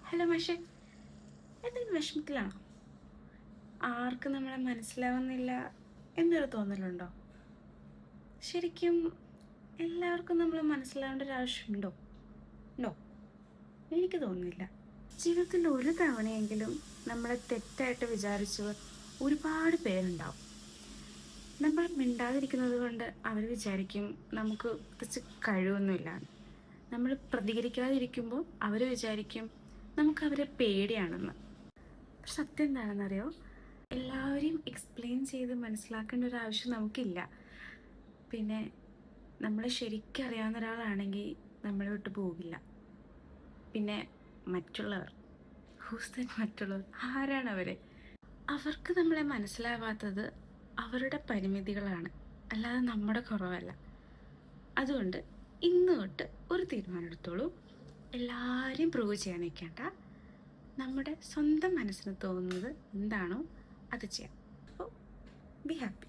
Hello മാഷെ, എന്തെങ്കിലും വിഷമത്തിലാണോ? ആർക്കും നമ്മളെ മനസ്സിലാവുന്നില്ല എന്നൊരു തോന്നലുണ്ടോ? ശരിക്കും എല്ലാവർക്കും നമ്മൾ മനസ്സിലാവേണ്ട ഒരു ആവശ്യമുണ്ടോ? ഉണ്ടോ? എനിക്ക് തോന്നുന്നില്ല. ജീവിതത്തിൽ ഒരു തവണയെങ്കിലും നമ്മളെ തെറ്റായിട്ട് വിചാരിച്ചവർ ഒരുപാട് പേരുണ്ടാവും. നമ്മൾ മിണ്ടാതിരിക്കുന്നത് കൊണ്ട് അവർ വിചാരിക്കും നമുക്ക് പ്രത്യേകിച്ച് കഴിവൊന്നുമില്ല. നമ്മൾ പ്രതികരിക്കാതിരിക്കുമ്പോൾ അവർ വിചാരിക്കും നമുക്കവരെ പേടിയാണെന്ന്. പക്ഷെ സത്യം എന്താണെന്നറിയോ? എല്ലാവരെയും എക്സ്പ്ലെയിൻ ചെയ്ത് മനസ്സിലാക്കേണ്ട ഒരു ആവശ്യം നമുക്കില്ല. പിന്നെ നമ്മളെ ശരിക്കും അറിയാവുന്ന ഒരാളാണെങ്കിൽ നമ്മളെ വിട്ട് പോകില്ല. പിന്നെ മറ്റുള്ളവർ, മറ്റുള്ളവർ ആരാണ് അവർ? അവർക്ക് നമ്മളെ മനസ്സിലാവാത്തത് അവരുടെ പരിമിതികളാണ്, അല്ലാതെ നമ്മുടെ കുറവല്ല. അതുകൊണ്ട് ഇന്ന് തൊട്ട് ഒരു തീരുമാനം എടുത്തോളൂ. എല്ലാവരെയും പ്രൂവ് ചെയ്യാൻ നിൽക്കേണ്ട. നമ്മുടെ സ്വന്തം മനസ്സിന് തോന്നുന്നത് എന്താണോ അത് ചെയ്യാം. അപ്പോൾ ബി ഹാപ്പി.